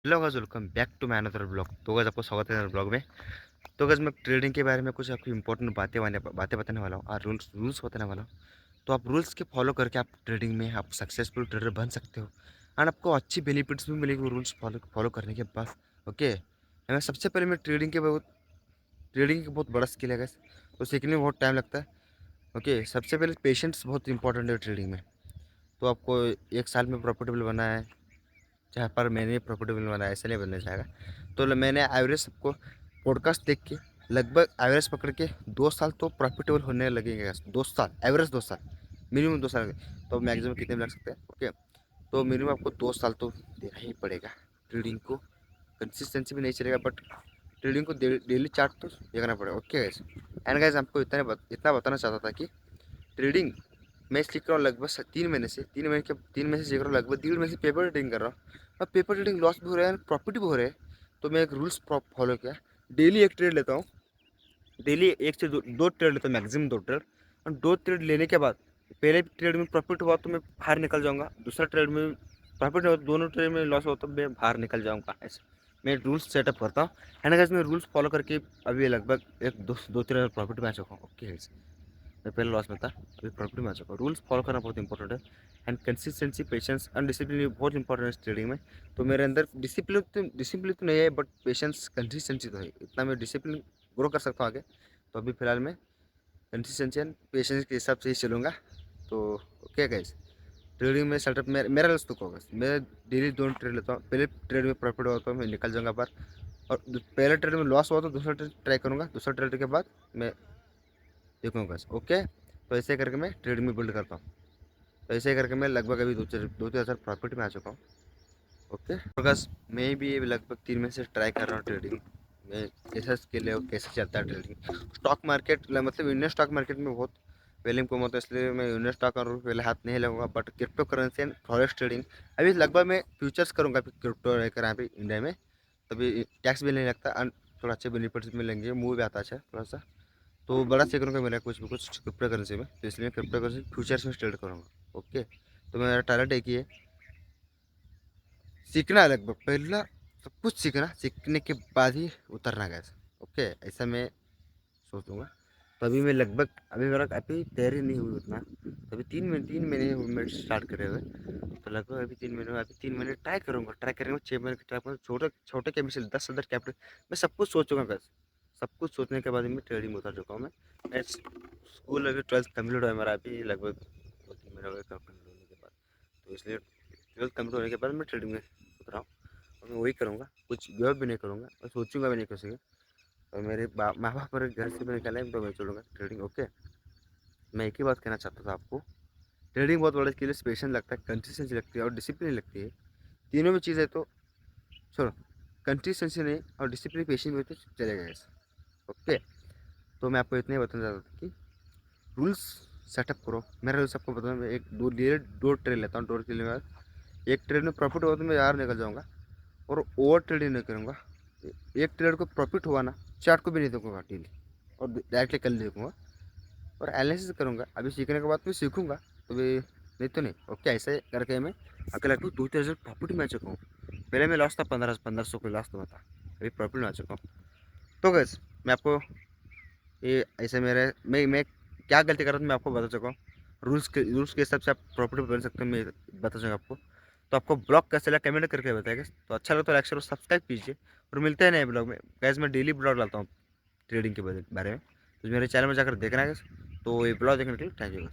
Hello guys, welcome back to my another blog. तो guys, आपको स्वागत है मेरे ब्लॉग में। तो गाइस, मैं ट्रेडिंग के बारे में कुछ आपको इंपॉर्टेंट बातें बताने वाला हूँ और रूल्स बताने वाला हूँ। तो आप रूल्स के फॉलो करके आप ट्रेडिंग में आप सक्सेसफुल ट्रेडर बन सकते हो एंड आपको अच्छी बेनिफिट्स भी मिलेगी वो रूल्स फॉलो फॉलो करने के बाद। ओके, मैं सबसे पहले मैं ट्रेडिंग की बहुत बड़ा स्किल है गाइस, तो सीखने में बहुत टाइम लगता है। ओके, सबसे पहले पेशेंस बहुत इंपॉर्टेंट है ट्रेडिंग में। तो आपको एक साल में प्रॉफिटेबल बनना है, जहाँ पर मैंने प्रॉफिटेबल बनाया ऐसे नहीं बनना चाहेगा। तो मैंने एवरेज सबको पॉडकास्ट देख के लगभग एवरेज पकड़ के 2 साल तो प्रॉफिटेबल होने लगेंगे। 2 साल एवरेज, 2 साल मिनिमम, 2 साल। तो मैक्सिमम कितने में लग सकते हैं? ओके, तो मिनिमम आपको 2 साल तो देना ही पड़ेगा ट्रेडिंग को। कंसिस्टेंसी भी नहीं चलेगा, बट ट्रेडिंग को डेली चार्ट तो ये करना पड़ेगा। ओके गाइस, एंड गाइस, आपको इतना बताना चाहता था कि ट्रेडिंग मैं सीख रहा हूँ लगभग 3 महीने से। 3 महीने से सीख रहा हूँ, लगभग 1.5 महीने से पेपर ट्रेडिंग कर रहा हूँ। और पेपर ट्रेडिंग लॉस भी हो रहा है प्रॉफिट भी हो रहा है। तो मैं एक रूल्स फॉलो किया, डेली एक ट्रेड लेता हूँ। डेली एक से दो ट्रेड लेता हूँ, मैक्सिमम 2 ट्रेड। और 2 ट्रेड लेने के बाद पहले ट्रेड में प्रॉफिट हुआ तो मैं बाहर निकल जाऊँगा, दूसरा ट्रेड में प्रॉफिट हुआ, दोनों ट्रेड में लॉस हुआ तो मैं बाहर निकल जाऊँगा। ऐसे मैं रूल्स सेटअप करता हूँ। एंड गाइस, मैं रूल्स फॉलो करके अभी लगभग एक दो 3 प्रॉफिट में आ चुका हूँ। ओके, मैं पहले लॉस में था, अभी प्रॉफिट में आ चुका हूँ। रूल्स फॉलो करना बहुत इंपॉर्टेंट है and consistency, patience and discipline बहुत इंपॉर्टेंट है ट्रेडिंग में। तो मेरे अंदर डिसिप्लिन तो नहीं है, बट पेशेंस कंसिस्टेंसी तो है। इतना मैं डिसिप्लिन ग्रो कर सकता हूँ आगे। तो अभी फिलहाल मैं कंसिस्टेंसी एंड पेशेंस के हिसाब से ही चलूँगा। तो ओके गाइस, ट्रेडिंग में सेटअप मेरा लक्ष्य तो होगा, मैं डेली 2 ट्रेड लेता हूँ। पहले ट्रेड में प्रॉफिट होता है मैं निकल जाऊँगा बाहर, और पहले ट्रेड में लॉस हुआ तो दूसरा ट्रेड ट्राई करूँगा, दूसरा ट्रेड के बाद मैं देखूँगा। ओके, तो ऐसे करके मैं ट्रेड में बिल्ड करता हूँ। तो ऐसे करके मैं लगभग अभी 2-3 हज़ार प्रॉफिट में आ चुका हूँ। ओके, तो बस मैं भी लगभग 3 महीने से ट्राई कर रहा हूँ ट्रेडिंग में। कैसा स्किल है और कैसे चलता है ट्रेडिंग। स्टॉक मार्केट मतलब इंडियन स्टॉक मार्केट में बहुत पहले को होता है, इसलिए मैं इंडियन स्टॉक और पहले हाथ नहीं लगूंगा। But crypto currency and forex trading अभी लगभग मैं फ्यूचर्स करूँगा अभी क्रिप्टो रहकर यहाँ पे इंडिया में। तभी टैक्स भी नहीं लगता एंड थोड़ा अच्छे बेनिफिट्स मिलेंगे, मूव भी आता है अच्छा थोड़ा सा। तो बड़ा सीख करूँगा मेरा कुछ भी कुछ क्रिप्टो करेंसी में, तो इसलिए क्रिप्टो करेंसी फ्यूचर्स में ट्रेड करूँगा। ओके, तो मेरा टारगेट एक ही है, सीखना है लगभग पहला, सब कुछ सीखना, सीखने के बाद ही उतरना गैस। ओके, ऐसा मैं सोचूंगा। तो अभी मैं लगभग अभी मेरा अभी तैयारी नहीं हुई उतना, तो अभी 3 महीने हुए मैं स्टार्ट करे हुए। तो लगभग अभी 3 महीने हुए, अभी 3 महीने ट्राई करूँगा 6 महीने की ट्राई करूँगा। छोटे छोटे कैपिटल 10,000 कैपिटल मैं सब कुछ सोचूंगा गैस। सब कुछ सोचने के बाद मैं ट्रेडिंग में उतर चुका हूँ। मैं स्कूल अभी 12th कम्प्लीट हुआ है मेरा, अभी लगभग 2-3 महीने हो गए कम्प्लीट होने के बाद। तो इसलिए 12th कम्प्लीट होने के बाद मैं ट्रेडिंग में उतरा हूँ। और मैं वही करूँगा, कुछ गिव अप भी नहीं करूँगा, मैं सोचूंगा भी नहीं किसी के। और मेरे माँ बाप मेरे घर से भी निकले तो मैं छोड़ूंगा ट्रेडिंग। ओके, मैं एक ही बात कहना चाहता था आपको, ट्रेडिंग बहुत बड़ा स्किल है, पेशेंस लगता है, कंसिस्टेंसी लगती है और डिसिप्लिन लगती है। तीनों में चीज़ है तो छोड़ो, कंसिस्टेंसी नहीं और डिसिप्लिन पेशेंस में तो चलेगा ऐसा। ओके, तो मैं आपको इतना ही बताना चाहता था कि रूल्स सेटअप करो। मेरा रूल्स आपको बताऊँ, मैं एक दो ट्रेड लेता हूँ। 2 ट्रेड लेने के बाद एक ट्रेड में प्रॉफिट हुआ तो मैं यार निकल जाऊँगा, और ओवर ट्रेडिंग नहीं करूँगा। एक ट्रेड को प्रॉफिट हुआ ना, चार्ट को भी नहीं देखूँगा डेली, और डायरेक्टली कल देखूँगा और एनालिसिस करूँगा। अभी सीखने के बाद मैं सीखूँगा, तो भी नहीं तो नहीं। ओके, ऐसे करके मैं अकेला लगभग 2-3 हज़ार प्रॉफिट में आ चुका हूँ। पहले मैं लॉस था, 1500 को लॉस तो था, अभी प्रॉफिट में आ चुका हूँ। तो गैस, मैं आपको ये ऐसे मैं क्या गलती कर रहा था मैं आपको बता चुका हूँ। रूल्स के हिसाब से आप प्रॉफिट बन सकते हैं, मैं बता चुका आपको। तो आपको ब्लॉग कैसे लगा कमेंट करके बताएगा। तो अच्छा लगा तो लाइक शेयर सब्सक्राइब कीजिए, और मिलते हैं नए ब्लॉग में। गैस, मैं डेली ब्लॉग लाता हूँ ट्रेडिंग के बारे में, तो मेरे चैनल में जाकर देखना है। तो ये ब्लॉग देखने के लिए थैंक यू।